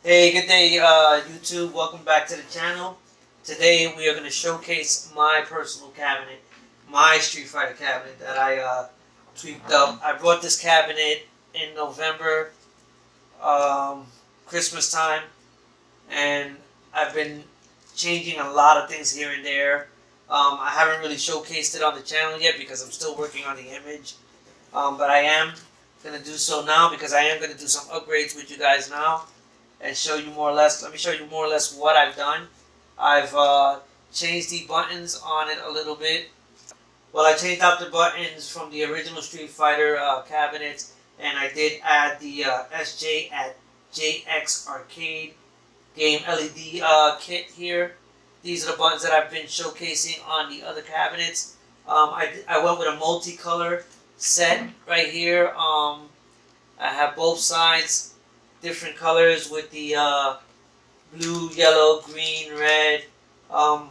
Hey, good day, YouTube. Welcome back to the channel. Today we are going to showcase my personal cabinet, my Street Fighter cabinet that I tweaked up. I brought this cabinet in November, Christmas time, and I've been changing a lot of things here and there. I haven't really showcased it on the channel yet because I'm still working on the image, but I am going to do so now because I am going to do some upgrades with you guys now. And show you more or less, let me show you more or less what I've done. I've changed the buttons on it a little bit. Well, I changed out the buttons from the original Street Fighter cabinets, and I did add the SJ at JX Arcade game LED kit here. These are the buttons that I've been showcasing on the other cabinets. I went with a multicolor set right here. I have both sides different colors with the blue, yellow, green, red on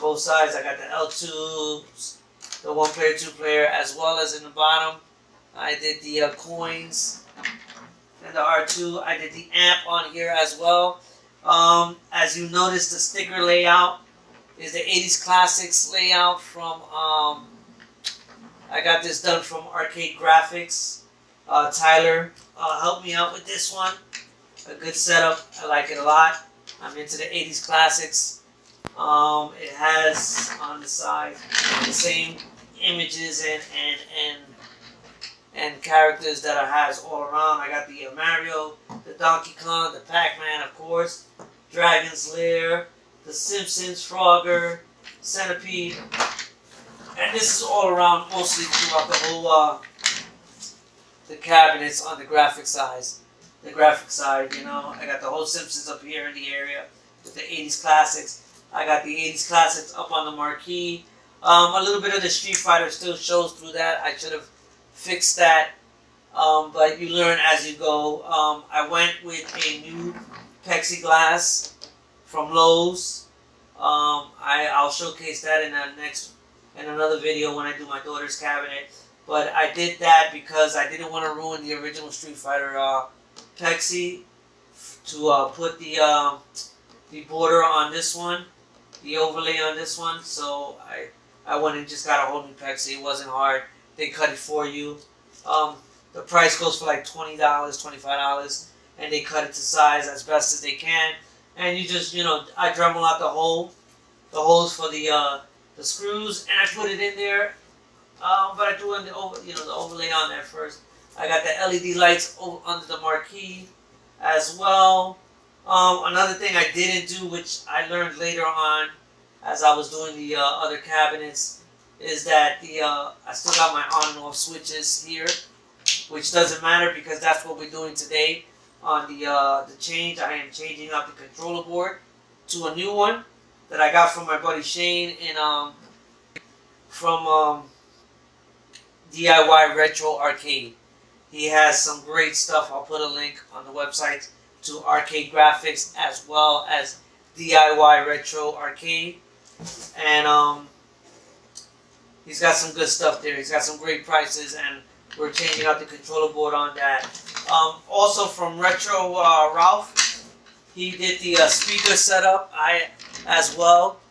both sides. I got the L2s, the 1-player, 2-player, as well as in the bottom. I did the coins and the R2. I did the amp on here as well. As you notice, the sticker layout is the 80s Classics layout from, I got this done from ARCADE1UP. Tyler helped me out with this one. A good setup. I like it a lot. I'm into the 80s Classics. It has on the side the same images and characters that it has all around. I got the Mario, the Donkey Kong, the Pac-Man, of course, Dragon's Lair, the Simpsons, Frogger, Centipede, and this is all around mostly throughout the whole the cabinets on the graphic side. The graphic side, you know, I got the whole Simpsons up here in the area with the 80s Classics. I got the 80s Classics up on the marquee. A little bit of the Street Fighter still shows through that. I should have fixed that, but you learn as you go. I went with a new plexiglass from Lowe's. I'll showcase that in another video when I do my daughter's cabinet. But I did that because I didn't want to ruin the original Street Fighter plexi to put the border on this one, the overlay on this one. So I went and just got a whole new plexi. It wasn't hard. They cut it for you. The price goes for like $20, $25, and they cut it to size as best as they can. And you just, you know, I Dremel out the holes for the screws, and I put it in there. But I threw in the overlay on there first. I got the LED lights under the marquee as well. Another thing I didn't do, which I learned later on as I was doing the other cabinets, is that I still got my on and off switches here, which doesn't matter because that's what we're doing today on the change. I am changing out the controller board to a new one that I got from my buddy Shane from DIY Retro Arcade. He has some great stuff. I'll put a link on the website to ARCADE1UP as well as DIY Retro Arcade. And he's got some good stuff there. He's got some great prices, and we're changing out the controller board on that. Also from Retro Ralph, he did the speaker setup. I as well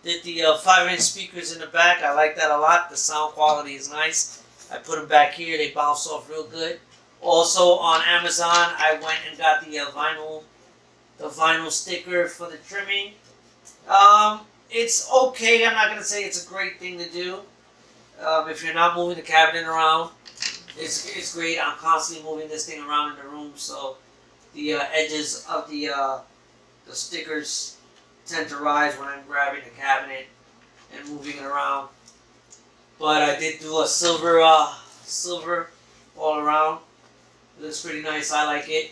did the 5-inch speakers in the back. I like that a lot. The sound quality is nice. I put them back here. They bounce off real good. Also on Amazon, I went and got the vinyl sticker for the trimming. It's okay. I'm not going to say it's a great thing to do. If you're not moving the cabinet around, it's great. I'm constantly moving this thing around in the room, so the edges of the stickers tend to rise when I'm grabbing the cabinet and moving it around. But I did do a silver all around. It looks pretty nice. I like it.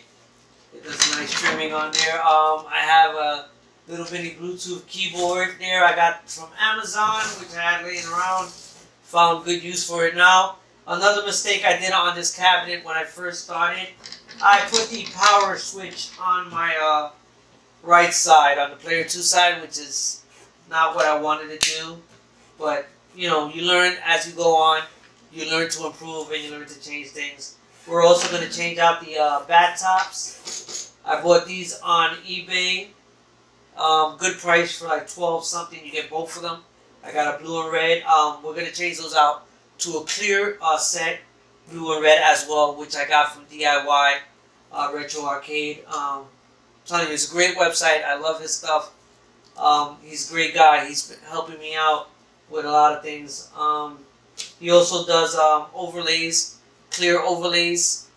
It does a nice trimming on there. I have a little mini Bluetooth keyboard there I got from Amazon, which I had laying around. Found good use for it now. Another mistake I did on this cabinet when I first started, I put the power switch on my right side, on the player 2 side, which is not what I wanted to do. But you know, you learn as you go on. You learn to improve and you learn to change things. We're also going to change out the bat tops. I I bought these on eBay. Good price for like 12 something. You get both of them. I got a blue and red. We're gonna change those out to a clear set, blue and red as well, which I got from DIY Retro Arcade. I'm telling you, it's a great website. I love his stuff. He's a great guy. He's been helping me out with a lot of things. He also does overlays, clear overlays,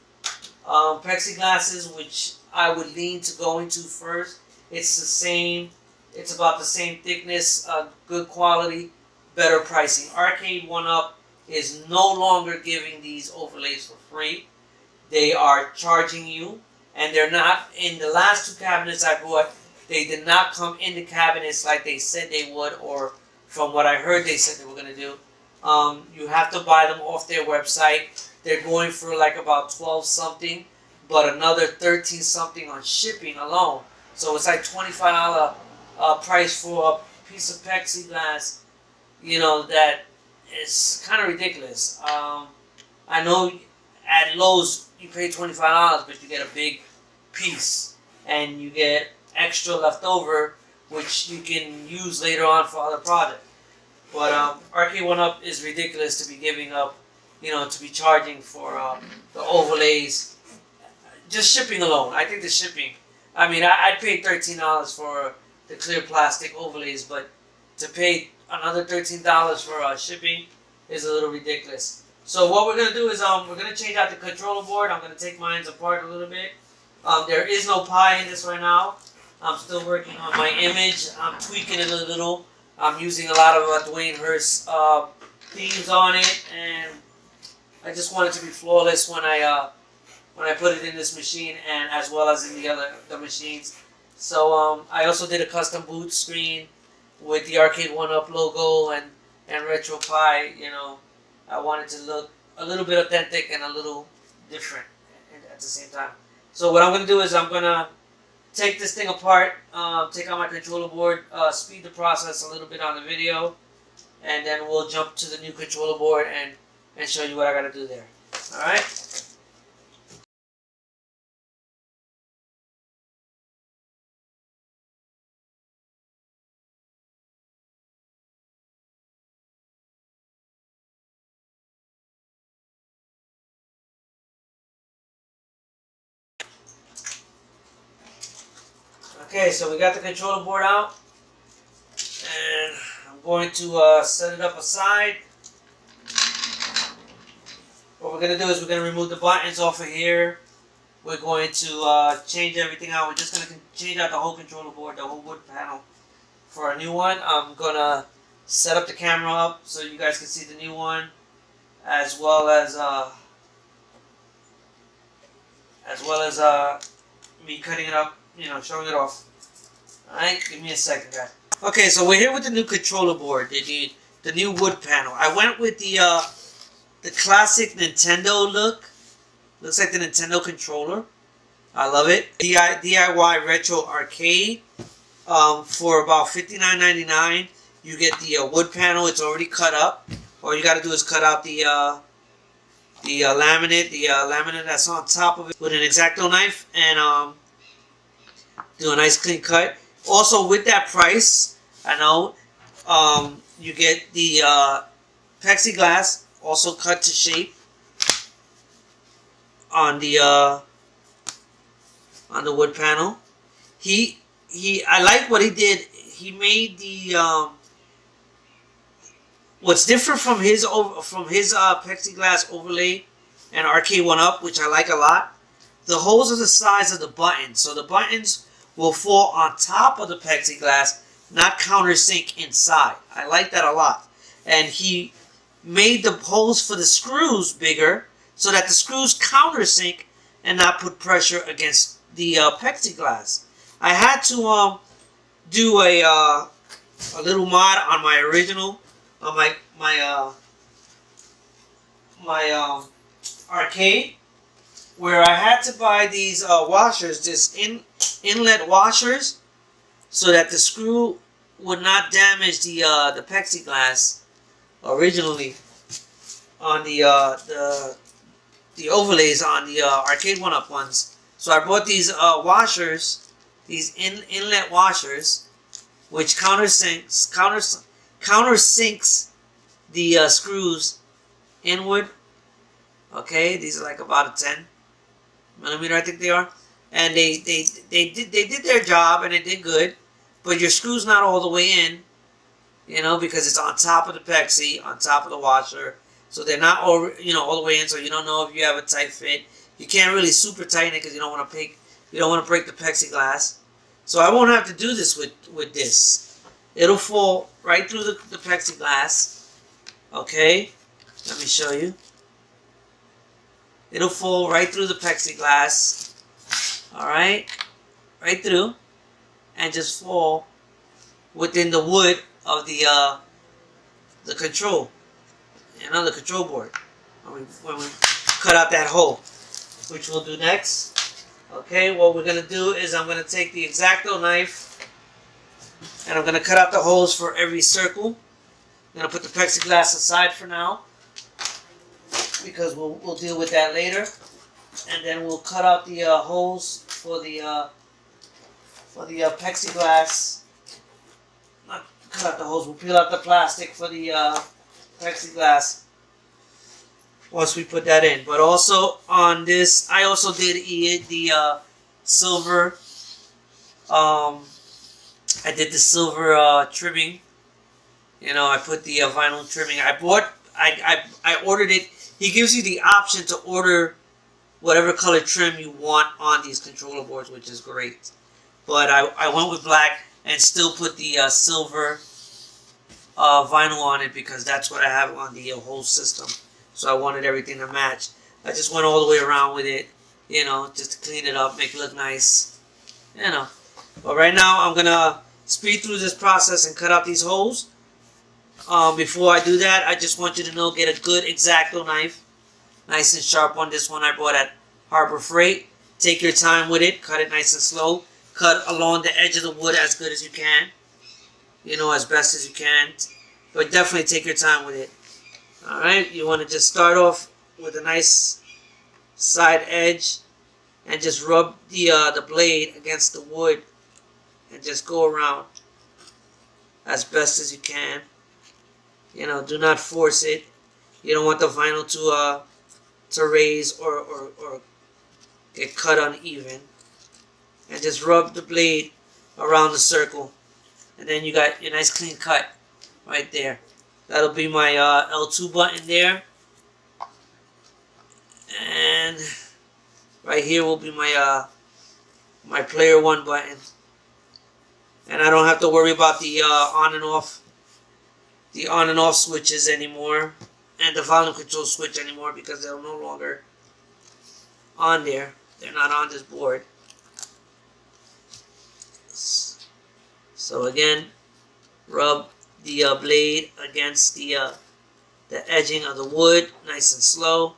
plexiglasses, which I would lean to go into first. It's the same. It's about the same thickness, good quality, better pricing. ARCADE1UP is no longer giving these overlays for free. They are charging you, and they're not in the last two cabinets I bought. They did not come in the cabinets like they said they would, or from what I heard they said they were going to do. You have to buy them off their website. They're going for like about 12 something, but another 13 something on shipping alone. So it's like $25 price for a piece of plexiglass. You know, that is kind of ridiculous. I know at Lowe's you pay $25, but you get a big piece, and you get extra left over, which you can use later on for other projects. But ARCADE1UP is ridiculous to be giving up, you know, to be charging for the overlays. Just shipping alone. I think the shipping, I mean, I'd pay $13 for the clear plastic overlays, but to pay another $13 for shipping is a little ridiculous. So what we're going to do is we're going to change out the controller board. I'm going to take mine apart a little bit. There is no pie in this right now. I'm still working on my image. I'm tweaking it a little. I'm using a lot of Dwayne Hurst themes on it, and I just want it to be flawless when I put it in this machine, and as well as in the machines. So I also did a custom boot screen with the ARCADE1UP logo and Retro Pie. You know, I wanted to look a little bit authentic and a little different at the same time. So what I'm going to do is I'm going to take this thing apart, take out my controller board, speed the process a little bit on the video, and then we'll jump to the new controller board and show you what I got to do there. Alright? Okay, so we got the controller board out, and I'm going to set it up aside. What we're going to do is we're going to remove the buttons off of here. We're going to change everything out. We're just going to change out the whole controller board, the whole wood panel, for a new one. I'm going to set up the camera up so you guys can see the new one, as well as me cutting it up, you know, showing it off. Alright, give me a second, guys. Okay, so we're here with the new controller board, the new wood panel. I went with the classic Nintendo look. Looks like the Nintendo controller. I love it. DIY Retro Arcade. For about $59.99, you get the wood panel. It's already cut up. All you got to do is cut out the laminate that's on top of it with an X-Acto knife, and do a nice clean cut. Also, with that price, I know you get the plexiglass also cut to shape on the wood panel. I like what he did. He made the what's different from his plexiglass overlay and ARCADE1UP, which I like a lot. The holes are the size of the buttons, so the buttons will fall on top of the plexiglass, not countersink inside. I like that a lot. And he made the holes for the screws bigger so that the screws countersink and not put pressure against the plexiglass. I had to do a little mod on my original, on my arcade, where I had to buy these washers, this inlet washers, so that the screw would not damage the plexiglass originally on the overlays on the ARCADE1UP ones. So I bought these washers, these inlet washers, which countersinks the screws inward. Okay, these are like about a 10mm, I think they are, and they did their job and it did good, but your screw's not all the way in, you know, because it's on top of the plexi, on top of the washer, so they're not all, you know, all the way in, so you don't know if you have a tight fit. You can't really super tighten it because you don't want to break the plexiglass. So I won't have to do this with this. It'll fall right through the plexiglass. Okay, let me show you. It'll fall right through the plexiglass. Alright, right through, and just fall within the wood of the control, you know, the control board. When we cut out that hole, which we'll do next. Okay, what we're gonna do is I'm gonna take the X-Acto knife and I'm gonna cut out the holes for every circle. I'm gonna put the plexiglass aside for now because we'll deal with that later, and then we'll cut out the holes for the plexiglass. Not cut out the holes. We'll peel out the plastic for the plexiglass once we put that in. But also on this, I also did the silver. I did the silver trimming. You know, I put the vinyl trimming. I ordered it. He gives you the option to order whatever color trim you want on these controller boards, which is great. But I went with black and still put the silver vinyl on it because that's what I have on the whole system. So I wanted everything to match. I just went all the way around with it, you know, just to clean it up, make it look nice, you know. But right now I'm gonna speed through this process and cut out these holes. Before I do that, I just want you to know, get a good X-Acto knife, nice and sharp one. This one I bought at Harbor Freight. Take your time with it, cut it nice and slow. Cut along the edge of the wood as good as you can, you know, as best as you can. But definitely take your time with it. Alright, you want to just start off with a nice side edge and just rub the blade against the wood and just go around as best as you can. You know, do not force it. You don't want the vinyl to raise or get cut uneven. And just rub the blade around the circle, and then you got your nice clean cut right there. That'll be my L2 button there, and right here will be my my player 1 button. And I don't have to worry about the on and off switches anymore, and the volume control switch anymore, because they're no longer on there. They're not on this board. So again, rub the blade against the edging of the wood, nice and slow.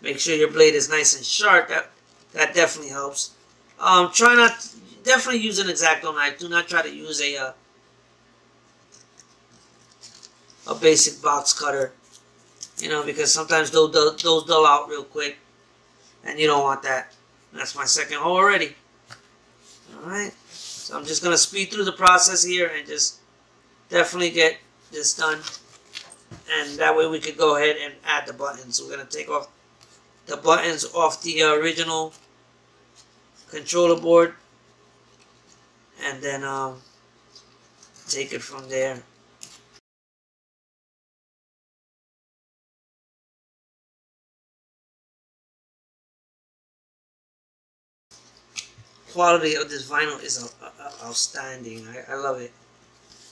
Make sure your blade is nice and sharp. That definitely helps. Definitely use an X-Acto knife. Do not try to use a basic box cutter, you know, because sometimes those dull out real quick, and you don't want that. That's my second hole already. All right. So I'm just going to speed through the process here and just definitely get this done. And that way we could go ahead and add the buttons. So we're going to take off the buttons off the original controller board. And then take it from there. Quality of this vinyl is outstanding. I love it.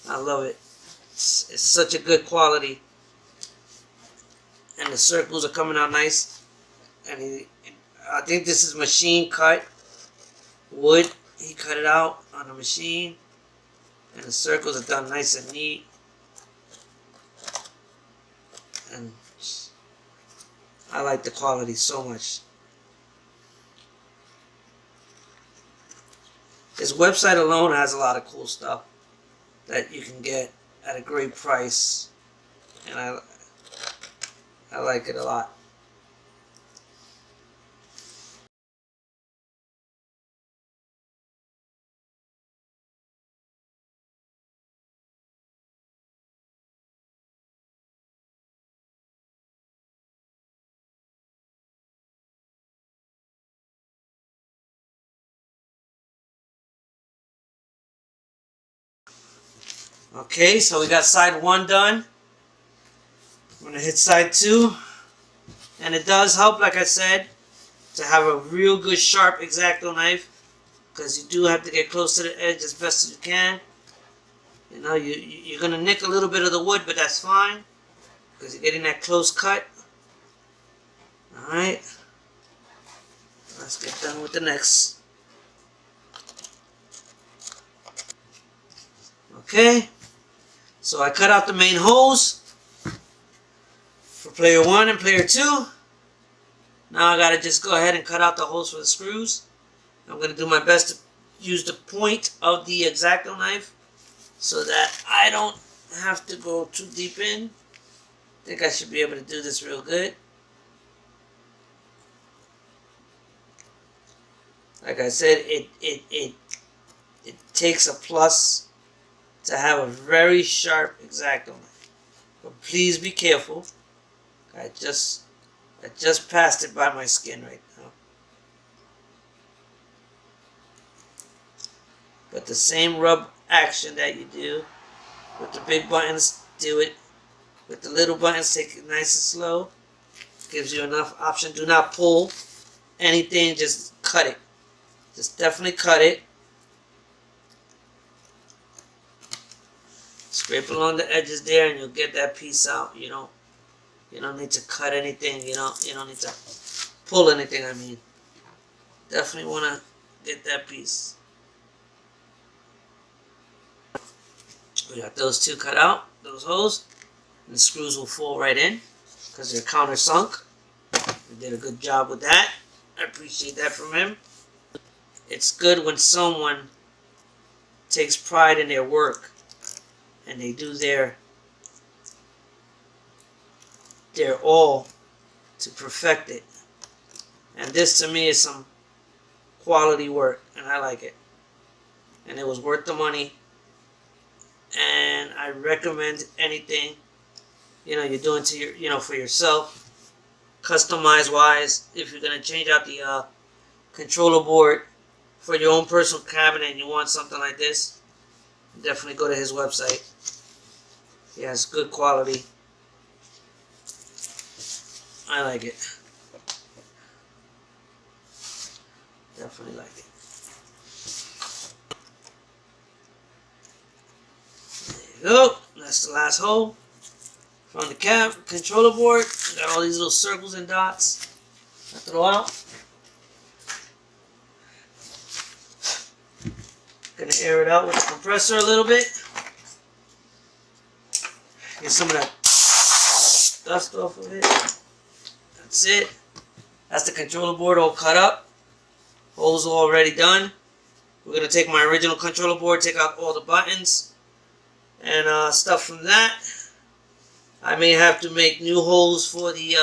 I love it. It's such a good quality, and the circles are coming out nice. And I think this is machine cut wood. He cut it out on the machine, and the circles are done nice and neat. And I like the quality so much. His website alone has a lot of cool stuff that you can get at a great price, and I like it a lot. Okay, so we got side 1 done. I'm going to hit side 2. And it does help, like I said, to have a real good sharp X-Acto knife. Because you do have to get close to the edge as best as you can. You know, you're going to nick a little bit of the wood, but that's fine. Because you're getting that close cut. Alright. Let's get done with the next. Okay. So I cut out the main holes for player 1 and player 2. Now I gotta just go ahead and cut out the holes for the screws. I'm gonna do my best to use the point of the X-Acto knife so that I don't have to go too deep in. I think I should be able to do this real good. Like I said, it takes a plus to have a very sharp X-Acto knife. But please be careful. I just passed it by my skin right now. But the same rub action that you do with the big buttons, do it with the little buttons. Take it nice and slow. Gives you enough option. Do not pull anything. Just cut it. Just definitely cut it. Scrape along the edges there, and you'll get that piece out. You don't need to cut anything. You don't need to pull anything. I mean, definitely want to get that piece. We got those two cut out, those holes, and the screws will fall right in because they're countersunk. We did a good job with that. I appreciate that from him. It's good when someone takes pride in their work and they do their all to perfect it. And this to me is some quality work, and I like it. And it was worth the money. And I recommend anything, you're doing to your, for yourself, customize wise. If you're gonna change out the controller board for your own personal cabinet and you want something like this, definitely go to his website. He has good quality. I like it. Definitely like it. There you go. That's the last hole from the controller board. Got all these little circles and dots. I throw out. Gonna air it out with the compressor a little bit. Get some of that dust off of it. That's it. That's the controller board all cut up. Holes are already done. We're gonna take my original controller board, take out all the buttons and stuff from that. I may have to make new holes for the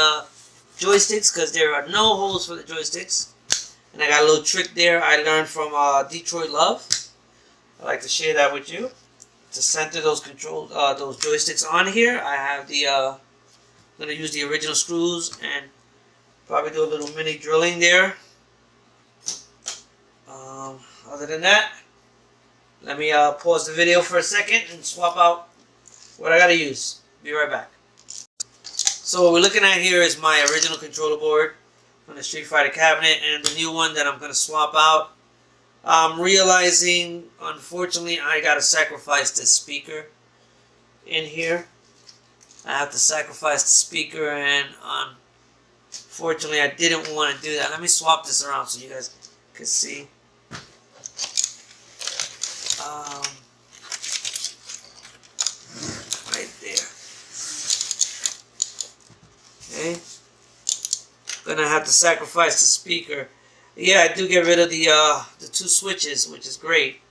joysticks because there are no holes for the joysticks. And I got a little trick there I learned from Detroit Love. I'd like to share that with you. To center those those joysticks on here, I have the I'm gonna use the original screws and probably do a little mini drilling there. Other than that, let me pause the video for a second and swap out what I gotta use. Be right back. So what we're looking at here is my original controller board from the Street Fighter cabinet and the new one that I'm gonna swap out. I'm realizing, unfortunately, I gotta sacrifice this speaker in here. I have to sacrifice the speaker, and unfortunately, I didn't want to do that. Let me swap this around so you guys can see. Right there. Okay. Gonna have to sacrifice the speaker. Yeah, I do get rid of the two switches, which is great.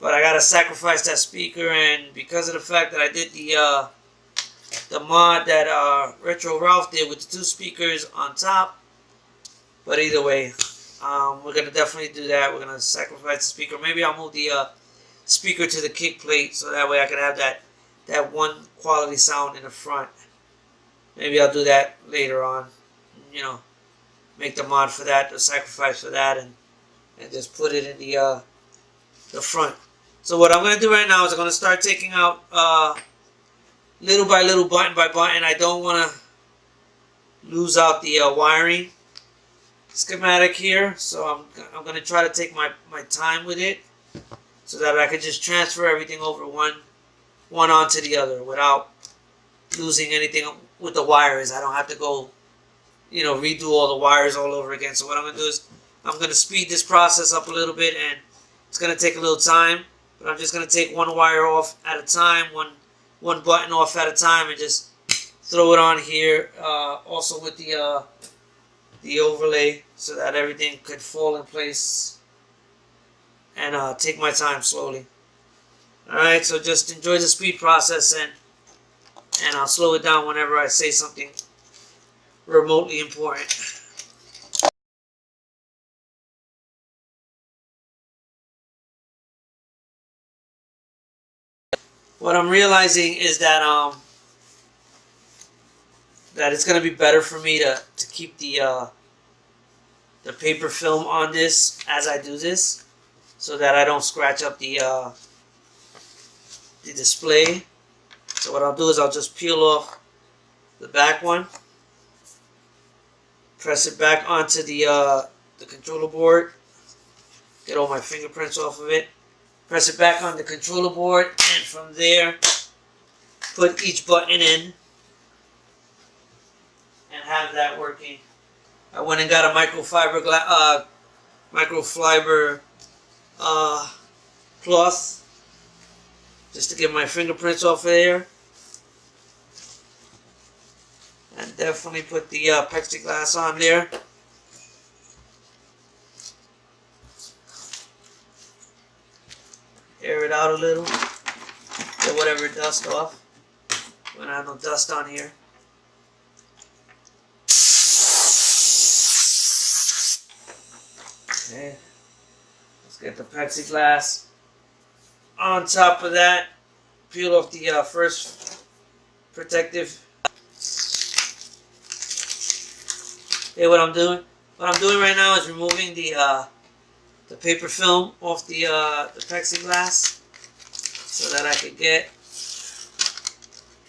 But I gotta sacrifice that speaker, and because of the fact that I did the mod that Retro Ralph did with the two speakers on top. But either way, we're gonna definitely do that. We're gonna sacrifice the speaker. Maybe I'll move the speaker to the kick plate so that way I can have that one quality sound in the front. Maybe I'll do that later on. Make the mod for that, the sacrifice for that, and just put it in the front. So what I'm going to do right now is I'm going to start taking out little by little, button by button. I don't want to lose out the wiring schematic here, so I'm going to try to take my time with it so that I can just transfer everything over one onto the other without losing anything with the wires. I don't have to go, you know, redo all the wires all over again. So what I'm going to do is I'm going to speed this process up a little bit, and it's going to take a little time, but I'm just going to take one wire off at a time, one button off at a time, and just throw it on here, also with the overlay, so that everything could fall in place, and take my time slowly. Alright, so just enjoy the speed process, and I'll slow it down whenever I say something remotely important. What I'm realizing is that that it's going to be better for me to keep the paper film on this as I do this, so that I don't scratch up the display. So what I'll do is I'll just peel off the back one, press it back onto the controller board, get all my fingerprints off of it, press it back on the controller board, and from there put each button in and have that working. I went and got a microfiber cloth just to get my fingerprints off of there, and definitely put the plexiglass on there. Air it out a little, get whatever dust off. When I have no dust on here. Okay, let's get the plexiglass on top of that. Peel off the first protective. Okay, what I'm doing right now is removing the paper film off the plexiglass, so that I could get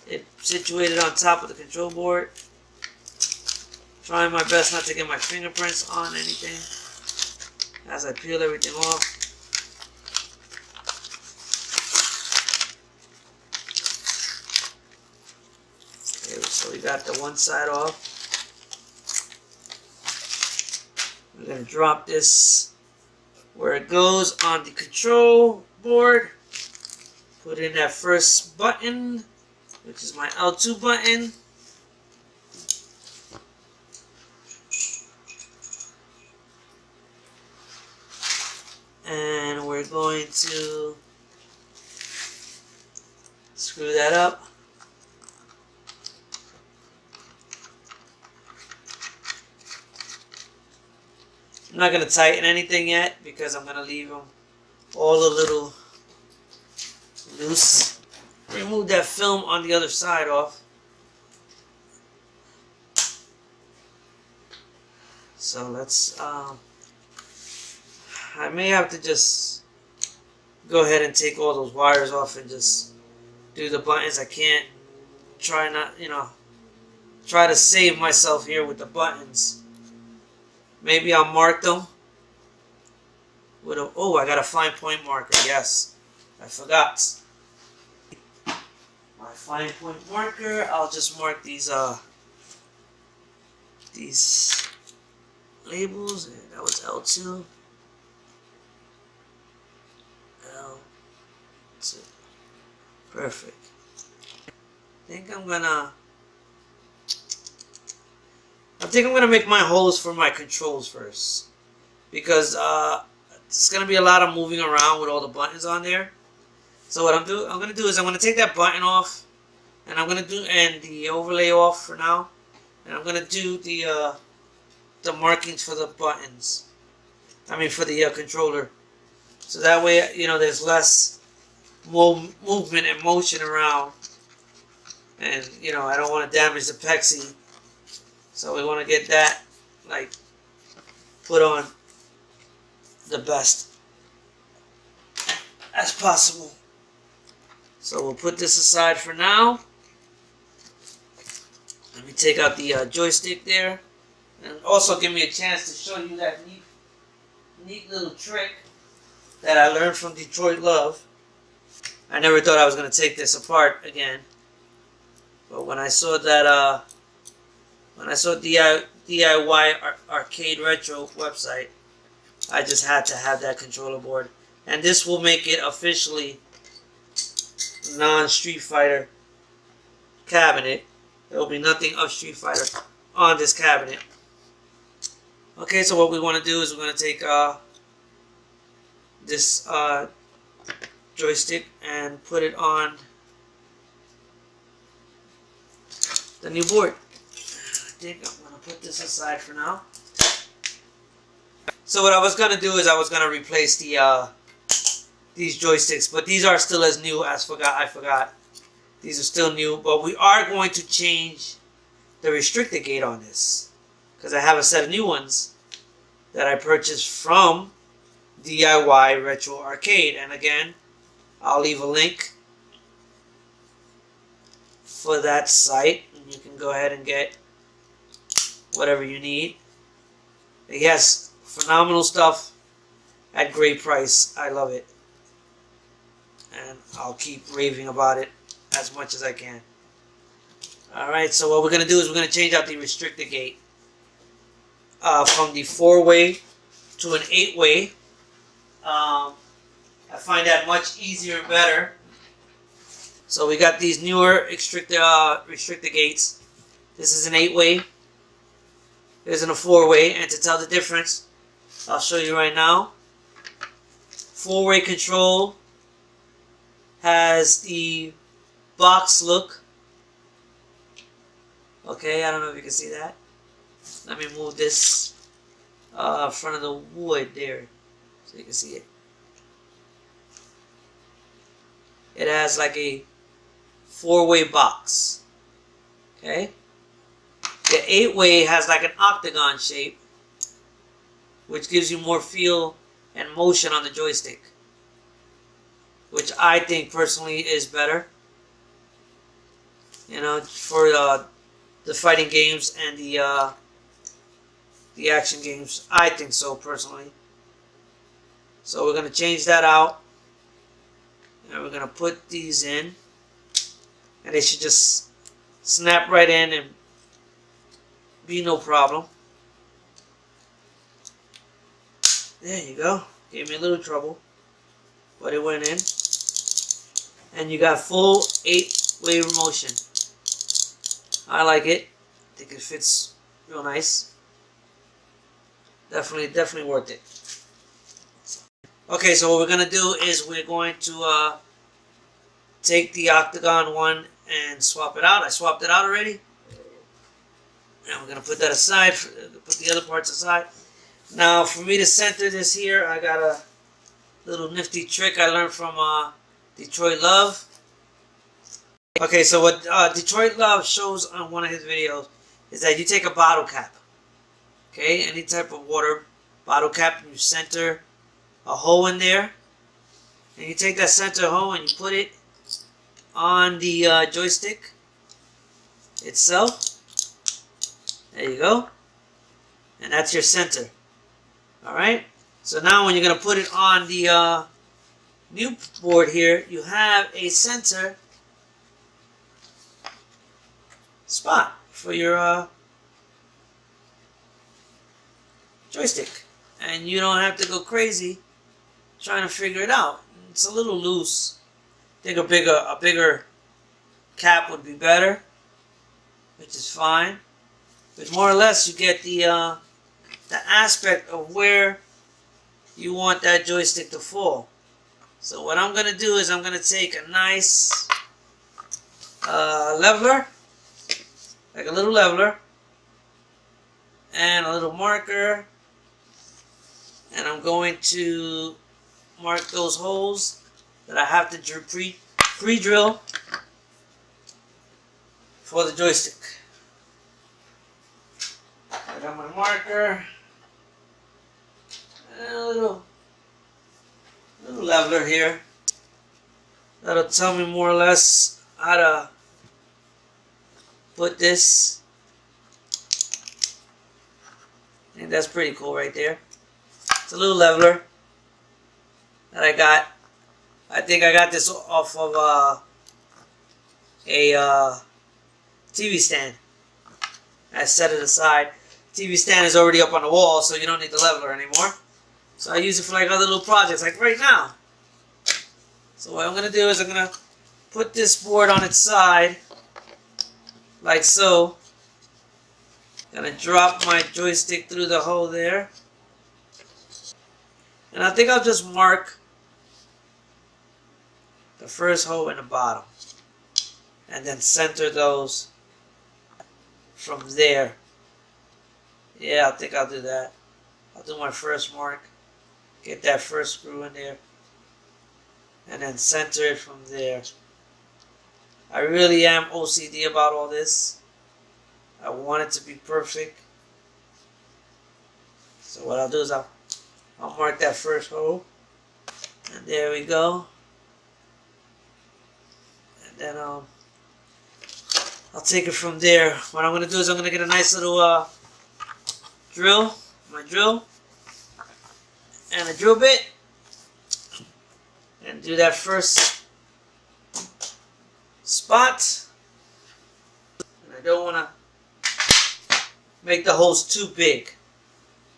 it situated on top of the control board. Trying my best not to get my fingerprints on anything as I peel everything off. Okay, so we got the one side off. We're going to drop this where it goes on the control board. Put in that first button, which is my L2 button. And we're going to screw that up. I'm not going to tighten anything yet because I'm going to leave them all a little loose. Remove that film on the other side off. So let's, I may have to just go ahead and take all those wires off and just do the buttons. I can't try to save myself here with the buttons. Maybe I'll mark them with a, oh, I got a fine point marker. Yes, I forgot. My fine point marker, I'll just mark these labels. That was L2. L2. Perfect. I think I'm gonna make my holes for my controls first, because it's gonna be a lot of moving around with all the buttons on there. So what I'm gonna do is I'm gonna take that button off, and I'm gonna do the overlay off for now, and I'm gonna do the markings for the buttons. I mean for the controller, so that way there's less movement and motion around, and I don't want to damage the plexi. So we want to get that put on the best as possible. So we'll put this aside for now. Let me take out the joystick there. And also give me a chance to show you that neat little trick that I learned from Detroit Love. I never thought I was going to take this apart again. But when I saw that, when I saw DIY Arcade Retro website, I just had to have that controller board. And this will make it officially non-Street Fighter cabinet. There will be nothing of Street Fighter on this cabinet. Okay, so what we want to do is we're going to take this joystick and put it on the new board. I think I'm going to put this aside for now. So what I was going to do is I was going to replace the these joysticks, but these are still as new as I forgot. These are still new, but we are going to change the restrictor gate on this because I have a set of new ones that I purchased from DIY Retro Arcade. And again, I'll leave a link for that site, and you can go ahead and get whatever you need. He has phenomenal stuff at great price. I love it, and I'll keep raving about it as much as I can. Alright, so what we're going to do is we're going to change out the restrictor gate from the 4-way to an 8-way. I find that much easier and better. So we got these newer restrictor gates. This is an 8-way. This is a 4-way, and to tell the difference, I'll show you right now. 4-way control has the box look. Okay, I don't know if you can see that. Let me move this front of the wood there so you can see it. It has like a 4-way box. Okay. The 8-way has like an octagon shape, which gives you more feel and motion on the joystick, which I think personally is better. You know, for the fighting games and the action games, I think so personally. So we're gonna change that out, and we're gonna put these in, and they should just snap right in and be no problem. There you go. Gave me a little trouble, but it went in, and you got full 8-way motion. I like it. I think it fits real nice. Definitely worth it. Okay, so what we're gonna do is we're going to take the octagon one and swap it out. I swapped it out already, and we're gonna put that aside. Put the other parts aside. Now, for me to center this here, I got a little nifty trick I learned from Detroit Love. Okay, so what Detroit Love shows on one of his videos is that you take a bottle cap, okay, any type of water bottle cap, and you center a hole in there, and you take that center hole and you put it on the joystick itself. There you go, and that's your center. Alright, so now when you're going to put it on the new board here, you have a center spot for your joystick, and you don't have to go crazy trying to figure it out. It's a little loose. I think a bigger cap would be better, which is fine. But more or less, you get the aspect of where you want that joystick to fall. So what I'm gonna do is I'm gonna take a nice leveler, like a little leveler, and a little marker, and I'm going to mark those holes that I have to pre-drill for the joystick. I got my marker and a little leveler here. That'll tell me more or less how to put this. And that's pretty cool right there. It's a little leveler that I got. I think I got this off of a TV stand. I set it aside. TV stand is already up on the wall, so you don't need the leveler anymore. So I use it for like other little projects, like right now. So what I'm going to do is I'm going to put this board on its side, like so. Going to drop my joystick through the hole there. And I think I'll just mark the first hole in the bottom. And then center those from there. Yeah, I think I'll do that. I'll do my first mark. Get that first screw in there. And then center it from there. I really am OCD about all this. I want it to be perfect. So what I'll do is I'll mark that first hole. And there we go. And then I'll take it from there. What I'm going to do is I'm going to get a nice little drill. My drill. And a drill bit. And do that first spot. And I don't want to make the holes too big.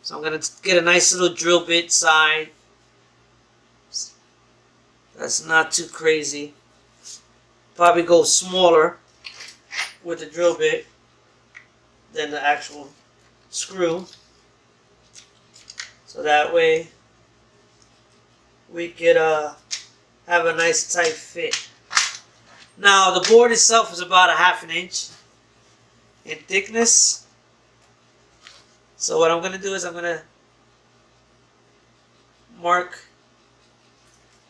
So I'm going to get a nice little drill bit side. That's not too crazy. Probably go smaller with the drill bit than the actual screw. So that way we could have a nice tight fit. Now the board itself is about 1/2 inch in thickness. So what I'm going to do is I'm going to mark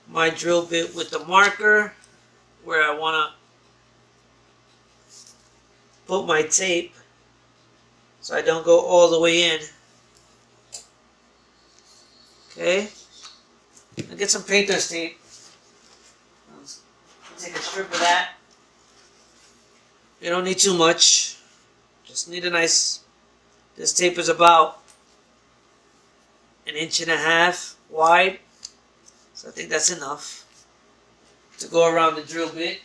my drill bit with the marker where I want to put my tape so I don't go all the way in. Okay. I'll get some painter's tape. Take a strip of that. You don't need too much. Just need a nice... This tape is about 1.5 inches wide. So I think that's enough to go around the drill bit.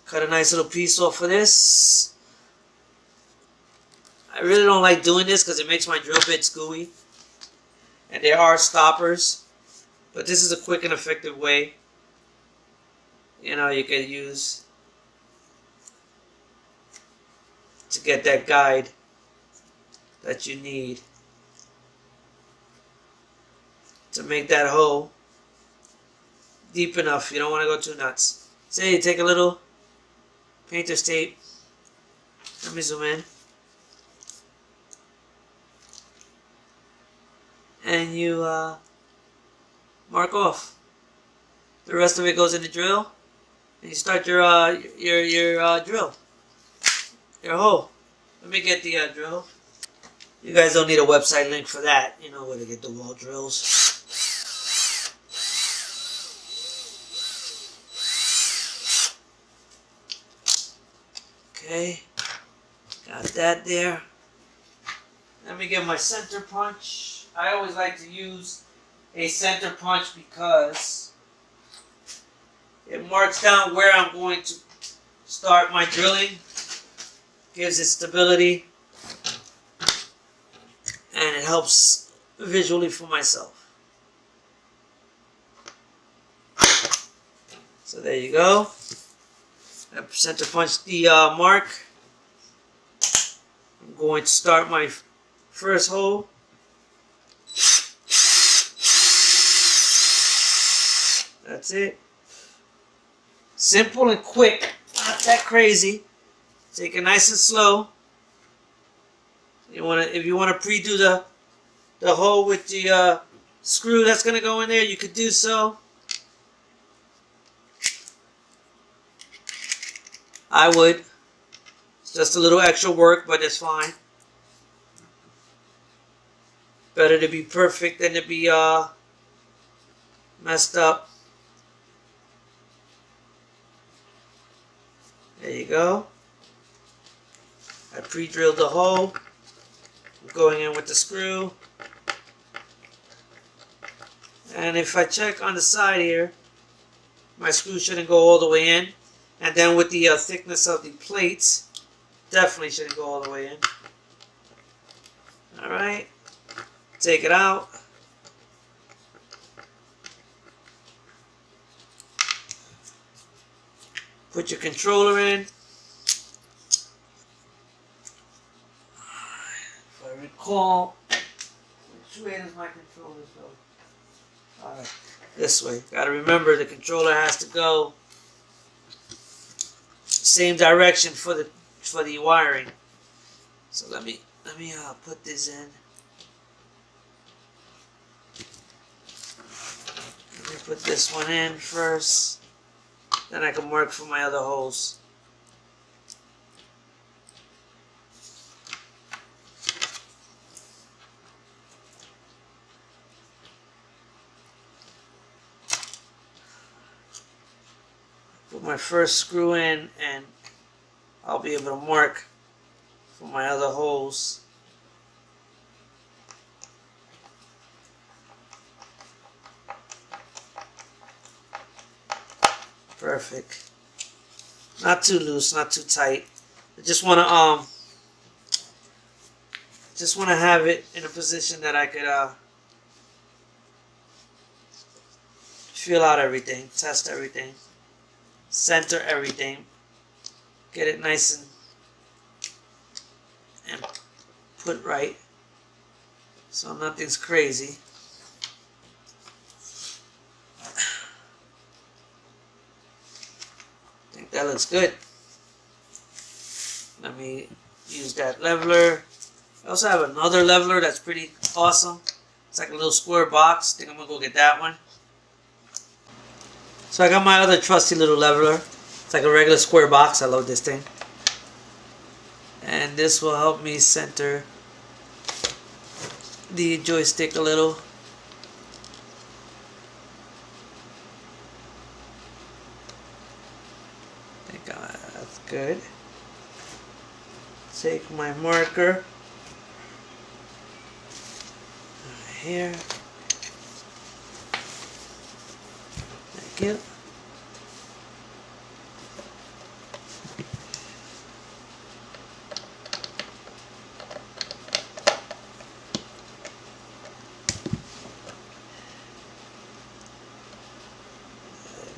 Cut a nice little piece off of this. I really don't like doing this because it makes my drill bits gooey. And there are stoppers. But this is a quick and effective way, you know, you can use to get that guide that you need to make that hole deep enough. You don't want to go too nuts. Say you take a little painter's tape. Let me zoom in. And you mark off. The rest of it goes in the drill, and you start your drill, your hole. Let me get the drill. You guys don't need a website link for that. You know where to get the wall drills. Okay, got that there. Let me get my center punch. I always like to use a center punch because it marks down where I'm going to start my drilling, gives it stability, and it helps visually for myself. So there you go. I center punch the mark. I'm going to start my first hole. That's it. Simple and quick. Not that crazy. Take it nice and slow. If you want to pre-do the hole with the screw that's going to go in there, you could do so. I would. It's just a little extra work, but it's fine. Better to be perfect than to be messed up. There you go. I pre-drilled the hole. I'm going in with the screw. And if I check on the side here, my screw shouldn't go all the way in. And then with the thickness of the plates, definitely shouldn't go all the way in. Alright, take it out. Put your controller in. If I recall, which way does my controller go? Alright, this way. Gotta remember the controller has to go same direction for the wiring. So let me put this in. Let me put this one in first. Then I can mark for my other holes. Put my first screw in and I'll be able to mark for my other holes. Perfect. Not too loose, not too tight. I just want to have it in a position that I could feel out everything, test everything, center everything, get it nice and put right, so nothing's crazy. That looks good. Let me use that leveler. I also have another leveler that's pretty awesome. It's like a little square box. I think I'm gonna go get that one. So I got my other trusty little leveler. It's like a regular square box. I love this thing. And this will help me center the joystick a little. That's good. Take my marker here. Thank you.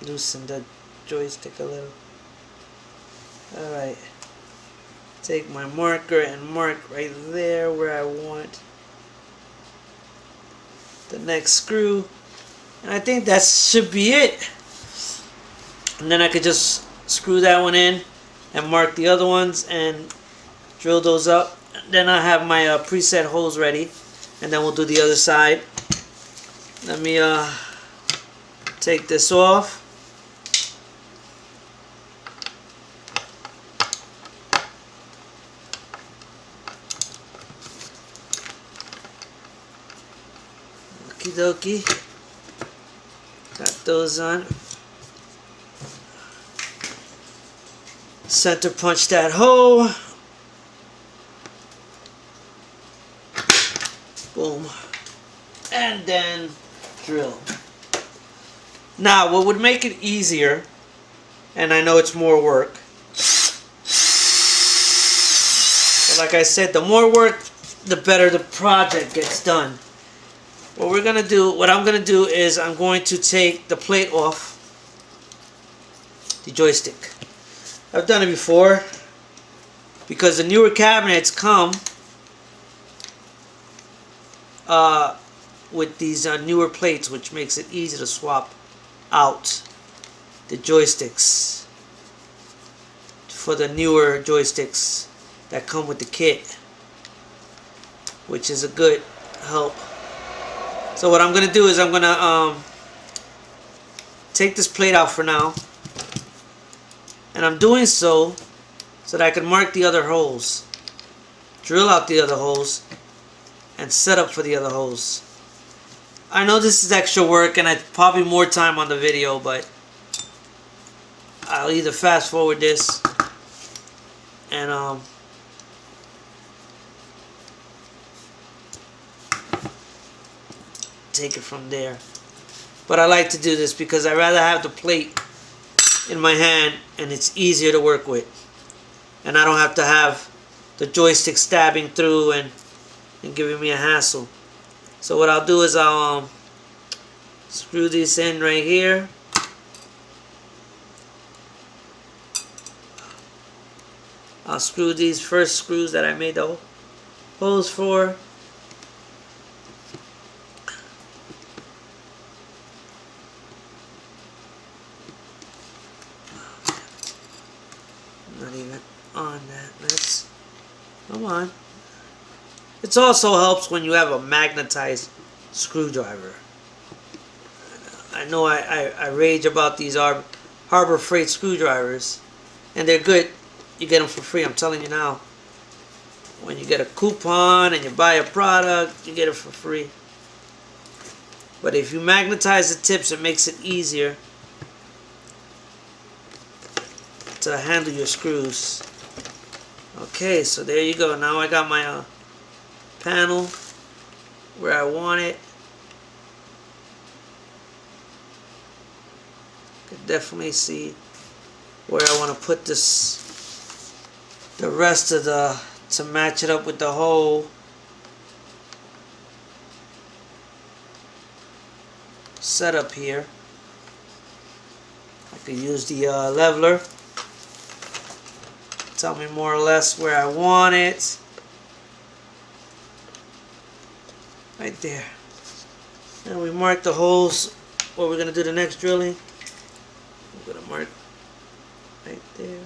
Loosen the joystick a little. Alright, take my marker and mark right there where I want the next screw, and I think that should be it. And then I could just screw that one in and mark the other ones and drill those up. Then I have my preset holes ready, and then we'll do the other side. Let me take this off. Okie dokie. Got those on. Center punch that hole. Boom. And then drill. Now, what would make it easier, and I know it's more work, but like I said, the more work, the better the project gets done. What I'm gonna do is I'm going to take the plate off the joystick. I've done it before because the newer cabinets come with these newer plates, which makes it easy to swap out the joysticks for the newer joysticks that come with the kit, which is a good help. So what I'm going to do is I'm going to take this plate out for now, and I'm doing so that I can mark the other holes, drill out the other holes, and set up for the other holes. I know this is extra work and it's probably more time on the video, but I'll either fast forward this and take it from there. But I like to do this because I rather have the plate in my hand and it's easier to work with, and I don't have to have the joystick stabbing through and giving me a hassle. So what I'll do is I'll screw this in right here. I'll screw these first screws that I made the holes for. Not even on that. Let's come on. It also helps when you have a magnetized screwdriver. I know I rage about these Harbor Freight screwdrivers, and they're good. You get them for free, I'm telling you now. When you get a coupon and you buy a product, you get it for free. But if you magnetize the tips, it makes it easier to handle your screws. Okay, so there you go. Now I got my panel where I want it. Could definitely see where I want to put this, the rest of to match it up with the hole. Setup here. I could use the leveler. Tell me more or less where I want it. Right there. And we mark the holes where we're going to do the next drilling. I'm going to mark right there.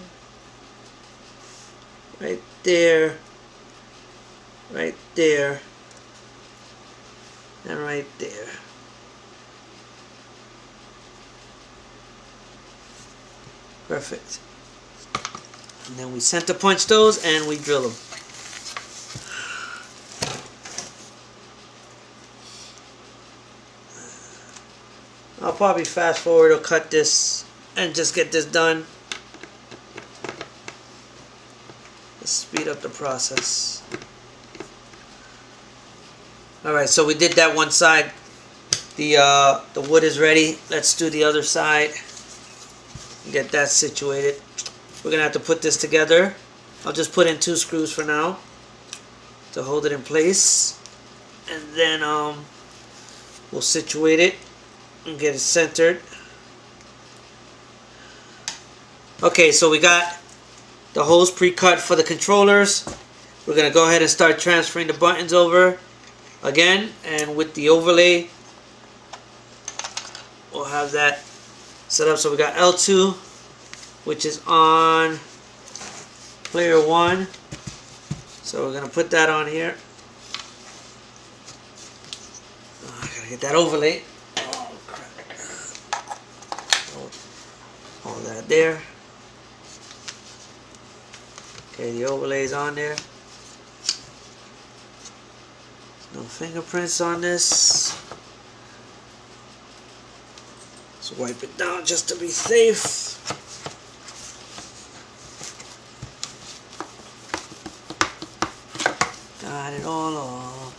Right there. Right there. And right there. Perfect. And then we center punch those and we drill them. I'll probably fast forward or cut this and just get this done. Let's speed up the process. Alright, so we did that one side. The wood is ready. Let's do the other side. Get that situated. We're going to have to put this together. I'll just put in 2 screws for now to hold it in place. And then we'll situate it and get it centered. Okay, so we got the holes pre-cut for the controllers. We're going to go ahead and start transferring the buttons over again. And with the overlay, we'll have that set up. So we got L2, which is on player 1. So we're going to put that on here. Oh, I got to get that overlay. Oh, crap. All that there. Okay, the overlay's on there. No fingerprints on this. Let's wipe it down just to be safe. Got it all off.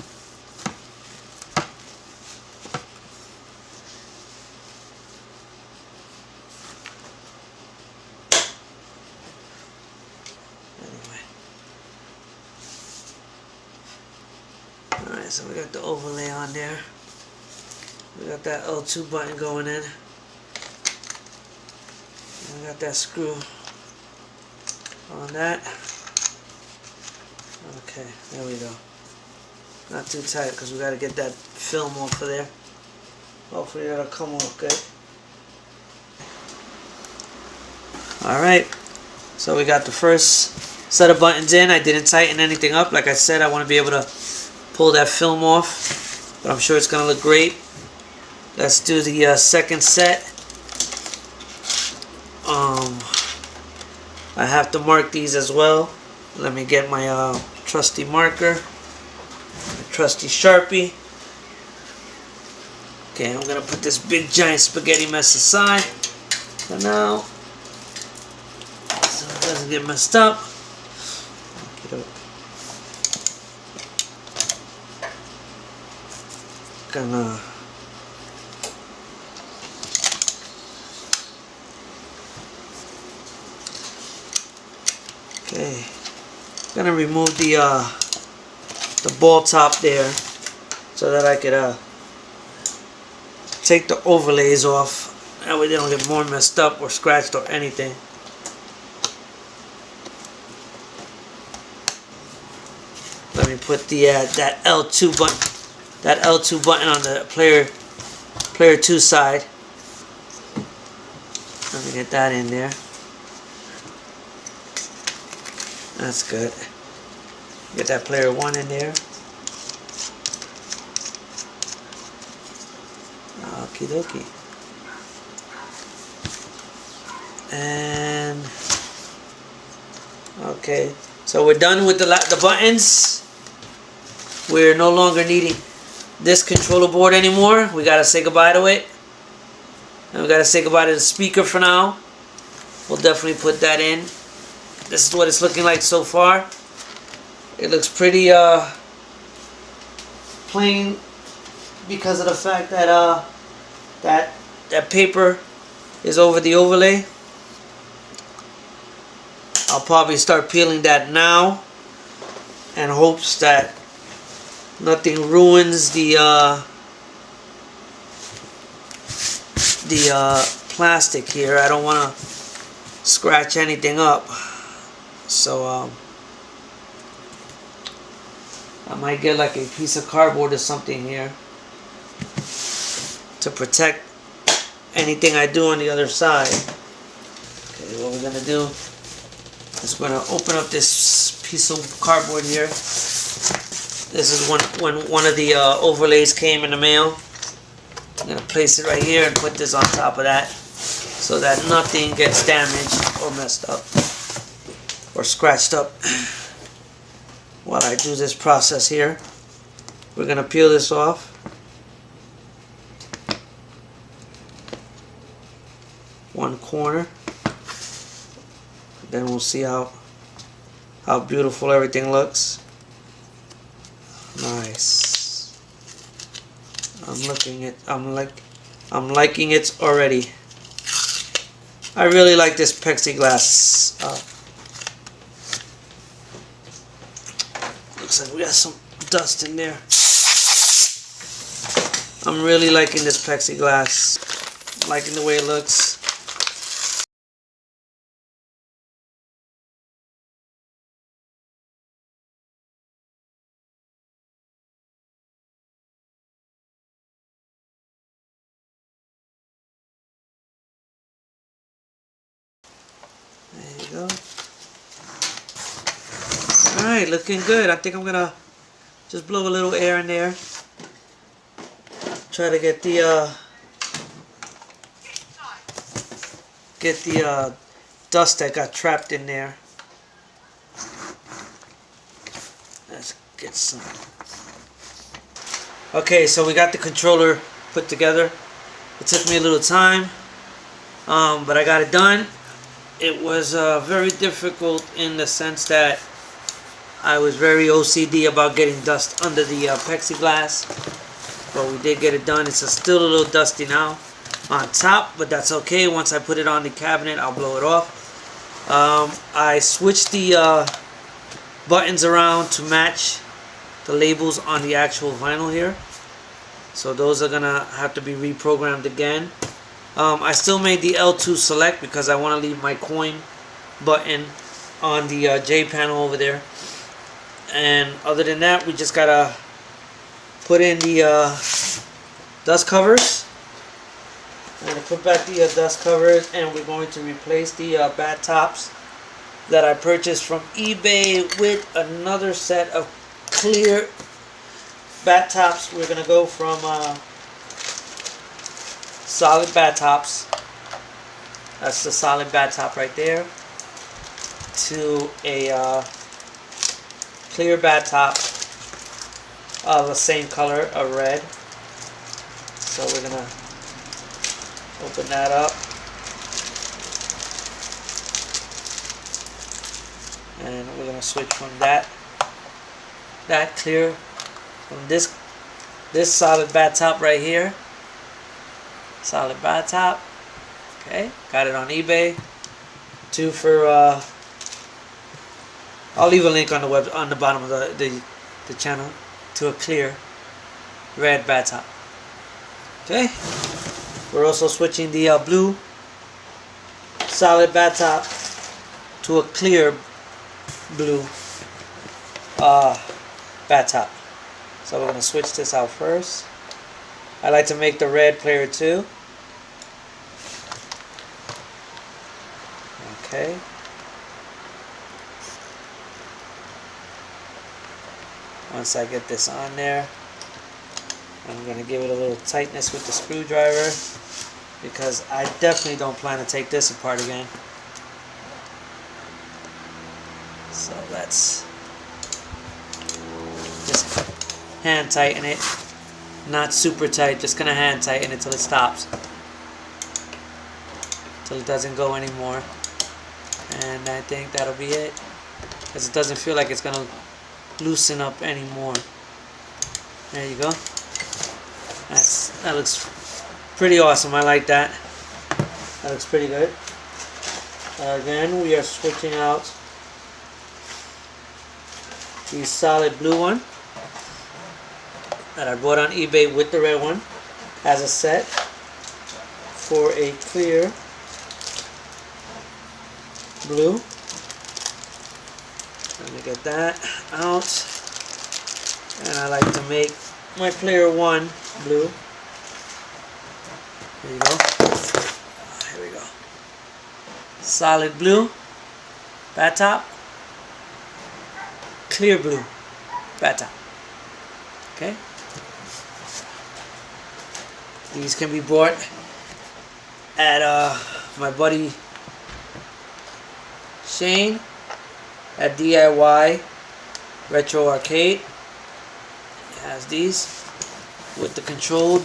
Anyway. Alright, so we got the overlay on there. We got that L2 button going in. And we got that screw on that. Okay, there we go. Not too tight because we got to get that film off of there. Hopefully that'll come off good. Alright, so we got the first set of buttons in. I didn't tighten anything up. Like I said, I want to be able to pull that film off. But I'm sure it's going to look great. Let's do the second set. I have to mark these as well. Let me get my trusty marker, my trusty Sharpie. Okay, I'm gonna put this big giant spaghetti mess aside for now, so it doesn't get messed up. gonna remove the ball top there so that I could take the overlays off. That way they don't get more messed up or scratched or anything. Let me put the that L2 button on the player 2 side. Let me get that in there. That's good. Get that player 1 in there. Okie dokie. And okay, so we're done with the buttons. We're no longer needing this controller board anymore. We gotta say goodbye to it. And we gotta say goodbye to the speaker for now. We'll definitely put that in. This is what it's looking like so far. It looks pretty plain because of the fact that that paper is over the overlay. I'll probably start peeling that now in hopes that nothing ruins the plastic here. I don't want to scratch anything up, so I might get like a piece of cardboard or something here to protect anything I do on the other side. Okay, what we're gonna do is we're gonna open up this piece of cardboard here. This is when one of the overlays came in the mail. I'm gonna place it right here and put this on top of that so that nothing gets damaged or messed up or scratched up while I do this process here. We're gonna peel this off. One corner. Then we'll see how beautiful everything looks. Nice. I'm liking it already. I really like this plexiglass. Looks like we got some dust in there. I'm really liking this plexiglass. Liking the way it looks. There you go. Alright, looking good. I think I'm gonna just blow a little air in there. Try to get the dust that got trapped in there. Let's get some. Okay, so we got the controller put together. It took me a little time, but I got it done. It was very difficult in the sense that I was very OCD about getting dust under the plexiglass, but we did get it done. It's still a little dusty now on top, but that's okay. Once I put it on the cabinet, I'll blow it off. I switched the buttons around to match the labels on the actual vinyl here, so those are gonna have to be reprogrammed again. I still made the L2 select because I want to leave my coin button on the J panel over there. And other than that, we just gotta put in the dust covers. I'm gonna put back the dust covers, and we're going to replace the bat tops that I purchased from eBay with another set of clear bat tops. We're gonna go from solid bat tops, that's the solid bat top right there, to a clear bat top of the same color of red. So we're gonna open that up, and we're gonna switch from that clear, from this this solid bat top right here. Solid bat top. Okay, got it on eBay. 2 for I'll leave a link on the bottom of the channel to a clear red bat top. Okay, we're also switching the blue solid bat top to a clear blue bat top. So we're going to switch this out first. I like to make the red player 2. Okay. Once I get this on there, I'm going to give it a little tightness with the screwdriver, because I definitely don't plan to take this apart again. So let's just hand tighten it. Not super tight, just going to hand tighten it till it stops. Till it doesn't go anymore. And I think that'll be it, because it doesn't feel like it's going to loosen up anymore. There you go. That looks pretty awesome. I like that. That looks pretty good. Again, we are switching out the solid blue one that I bought on eBay with the red one as a set for a clear blue. Let me get that out. And I like to make my player 1 blue. There you go. Here we go. Solid blue bat top. Clear blue bat top. Okay. These can be bought at my buddy Shane at DIY Retro Arcade. He has these with the controlled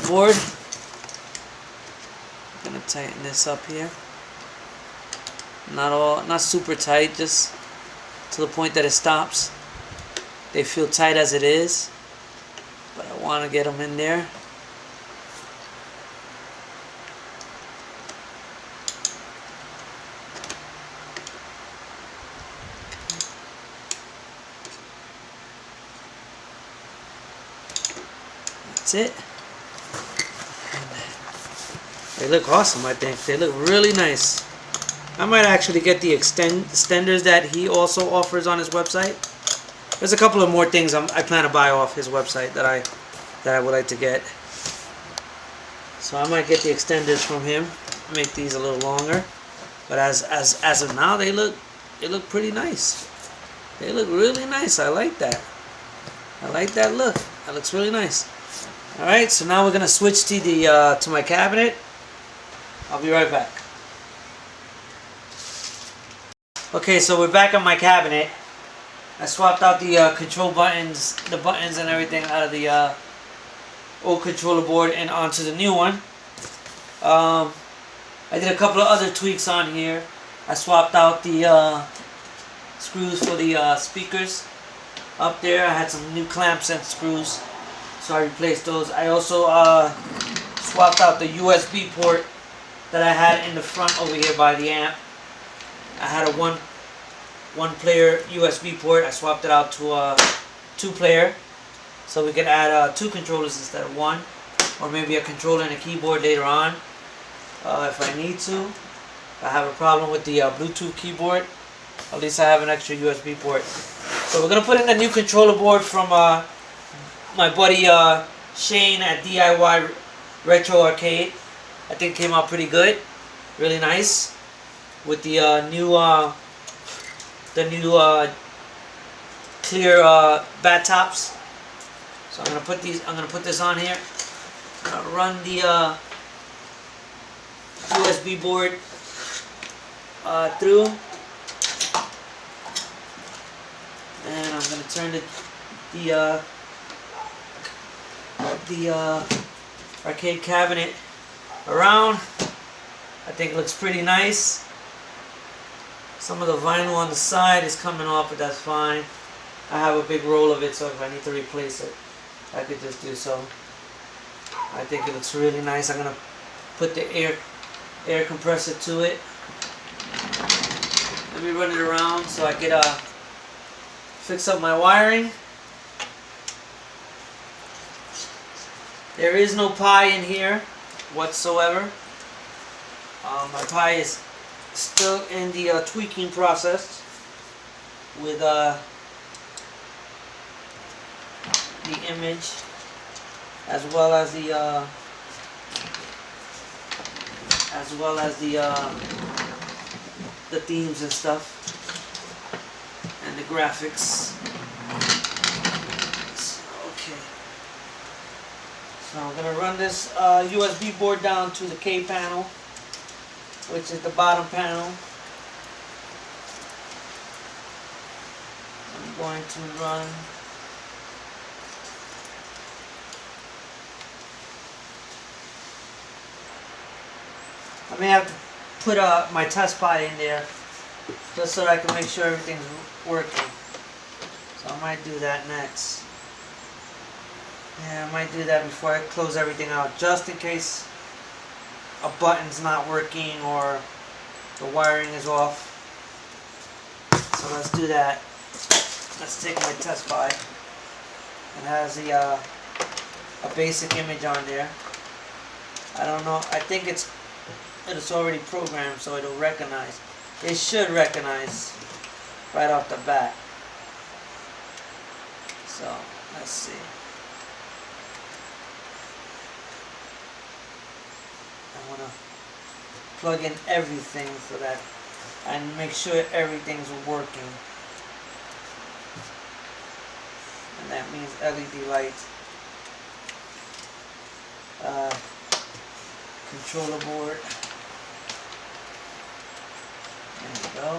board. I'm gonna tighten this up here. Not super tight, just to the point that it stops. They feel tight as it is, but I want to get them in there. That's it. They look awesome, I think. They look really nice. I might actually get the extenders that he also offers on his website. There's a couple of more things I plan to buy off his website that I would like to get. So I might get the extenders from him. Make these a little longer. But as of now, they look pretty nice. They look really nice. I like that. I like that look. That looks really nice. All right, so now we're gonna switch to the to my cabinet. I'll be right back. Okay, so we're back on my cabinet. I swapped out the control buttons, the buttons and everything out of the old controller board and onto the new one. I did a couple of other tweaks on here. I swapped out the screws for the speakers up there. I had some new clamps and screws, so I replaced those. I also swapped out the USB port that I had in the front over here by the amp. I had a one player USB port. I swapped it out to a 2-player, so we could add 2 controllers instead of 1, or maybe a controller and a keyboard later on if I need to. If I have a problem with the Bluetooth keyboard, at least I have an extra USB port. So we're gonna put in the new controller board from my buddy Shane at DIY Retro Arcade. I think it came out pretty good, really nice, with the new clear bat tops. So I'm gonna put this on here. I'm gonna run the USB board through, and I'm gonna turn the arcade cabinet around. I think it looks pretty nice. Some of the vinyl on the side is coming off, but that's fine. I have a big roll of it, so if I need to replace it, I could just do so. I think it looks really nice. I'm gonna put the air compressor to it. Let me run it around so I could fix up my wiring. There is no Pi in here whatsoever. My Pi is still in the tweaking process with the image as well as the themes and stuff and the graphics. Okay, so I'm gonna run this USB board down to the K panel, which is the bottom panel. I'm going to run I may have to put my test Pi in there just so that I can make sure everything's working. So I might do that next. Yeah, I might do that before I close everything out, just in case a button's not working or the wiring is off. So let's do that. Let's take my test Pi. It has a basic image on there. I don't know. I think it's already programmed, so it'll recognize. It should recognize right off the bat. So let's see. I want to plug in everything so that and make sure everything's working. And that means LED lights, controller board. There we go.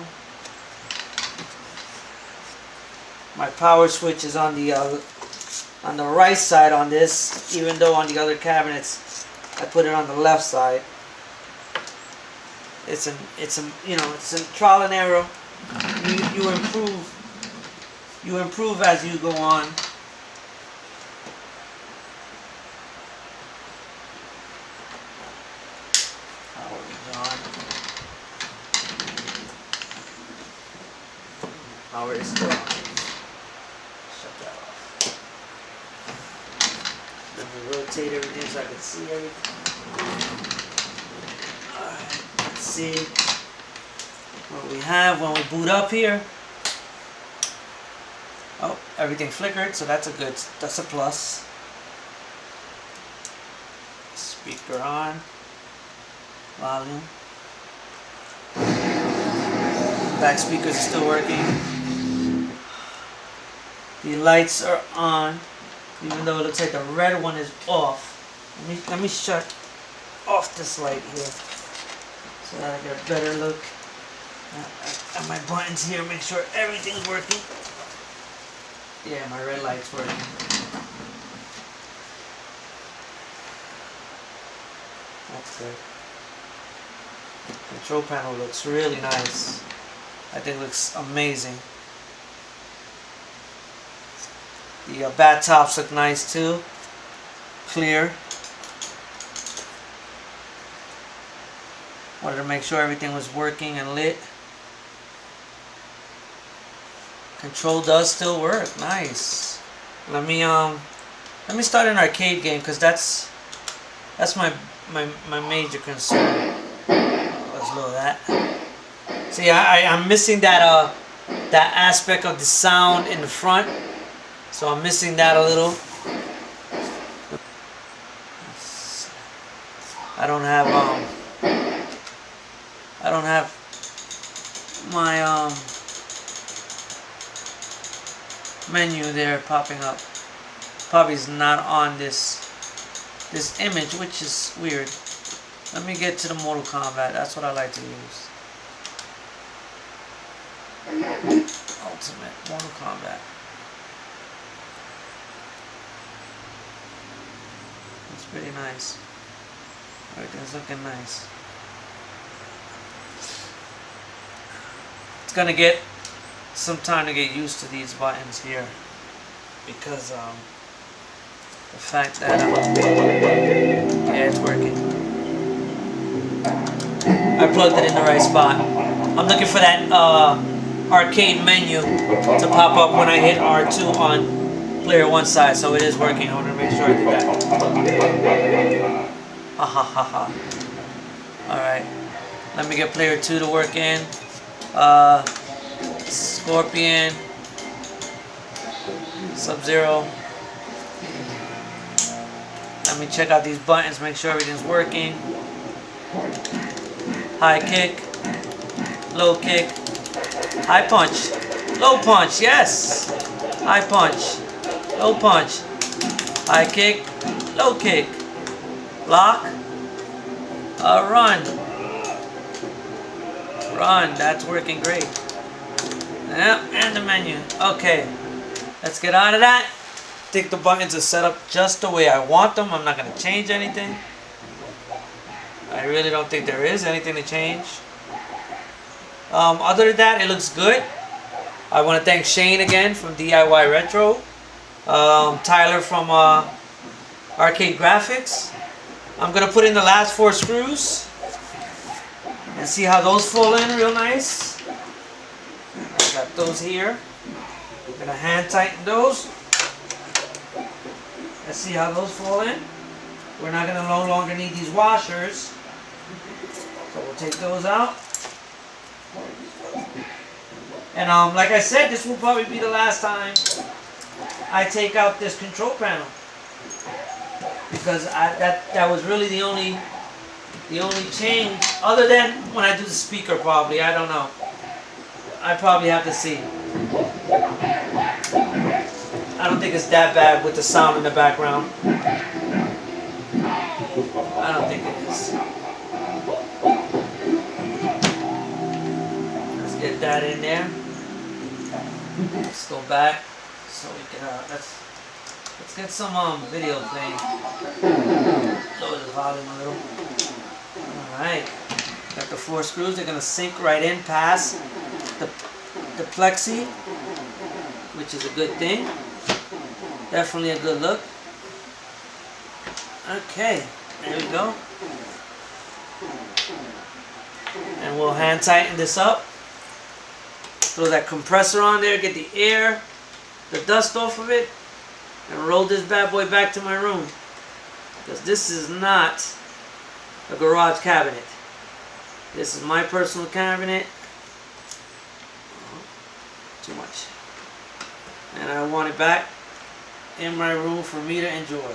My power switch is on the right side on this, even though on the other cabinets I put it on the left side. It's a trial and error. You improve as you go on. Power is on. Power is still on. Shut that off. Let me rotate everything so I can see everything. Alright, let's see what we have when we boot up here. Oh, everything flickered, so that's a plus. Speaker on. Volume. Back speakers are still working. The lights are on, even though it looks like the red one is off. Let me shut off this light here so that I get a better look at my buttons here. Make sure everything's working. Yeah, my red light's working. That's good. Control panel looks really nice. I think it looks amazing. The bat tops look nice too. Clear. Wanted to make sure everything was working and lit. Control does still work. Nice. Let me start an arcade game, because that's my major concern. Let's load that. See, I'm missing that aspect of the sound in the front, so I'm missing that a little. I don't have my menu there popping up. Probably is not on this image, which is weird. Let me get to the Mortal Kombat. That's what I like to use. Ultimate Mortal Kombat. It's pretty nice. Everything's looking nice. It's gonna get some time to get used to these buttons here, because the fact that yeah, it's working. I plugged it in the right spot. I'm looking for that arcade menu to pop up when I hit R2 on player 1 side, so it is working. I want to make sure I did that. Ha ha ha ha. Alright, let me get player 2 to work in. Scorpion, Sub-Zero. Let me check out these buttons, make sure everything's working. High kick, low kick, high punch, low punch, yes! High punch, low punch, high kick, low kick, block, run, that's working great. Yep, and the menu. Okay, let's get out of that. I think the buttons are set up just the way I want them. I'm not going to change anything. I really don't think there is anything to change. Other than that, it looks good. I want to thank Shane again from DIY Retro. Tyler from Arcade Graphics. I'm going to put in the last 4 screws and see how those fall in real nice. Got those here. I'm going to hand tighten those. Let's see how those fall in. We're not going to no longer need these washers. So we'll take those out. And like I said, this will probably be the last time I take out this control panel. Because that was really the only change, other than when I do the speaker probably, I don't know. I probably have to see. I don't think it's that bad with the sound in the background. I don't think it is. Let's get that in there. Let's go back so we can let's get some video playing. Lower the volume a little. Alright. Got the 4 screws, they're gonna sink right in past the plexi, which is a good thing. Definitely a good look. Okay, there we go. And we'll hand tighten this up. Throw that compressor on there, get the air, the dust off of it, and roll this bad boy back to my room. Because this is not a garage cabinet. This is my personal cabinet. Too much. And I want it back in my room for me to enjoy.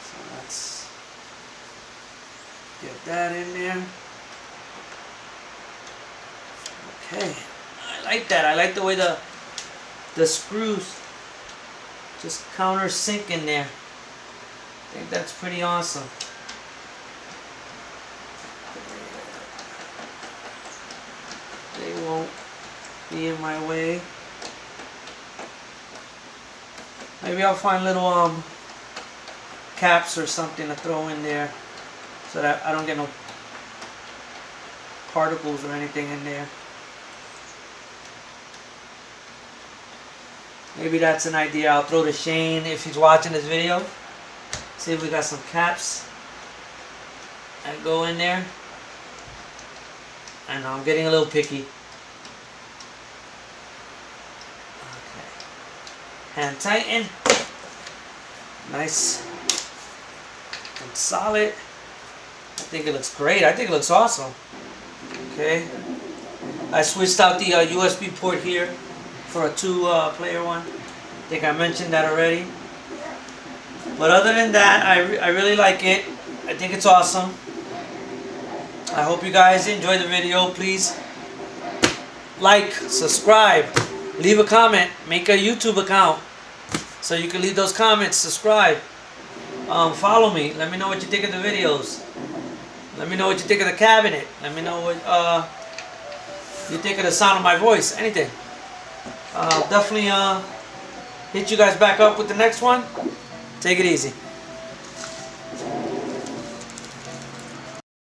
So let's get that in there. Okay, I like that. I like the way the screws just countersink in there. I think that's pretty awesome. They won't be in my way. Maybe I'll find little caps or something to throw in there so that I don't get no particles or anything in there. Maybe that's an idea. I'll throw to Shane if he's watching this video. See if we got some caps that go in there. I know I'm getting a little picky. Okay. Hand tighten. Nice and solid. I think it looks great. I think it looks awesome. Okay. I switched out the USB port here for a 2-player one. I think I mentioned that already. But other than that, I really like it. I think it's awesome. I hope you guys enjoy the video. Please like, subscribe, leave a comment, make a YouTube account so you can leave those comments, subscribe, follow me, let me know what you think of the videos, let me know what you think of the cabinet, let me know what you think of the sound of my voice, anything. Definitely hit you guys back up with the next one. Take it easy.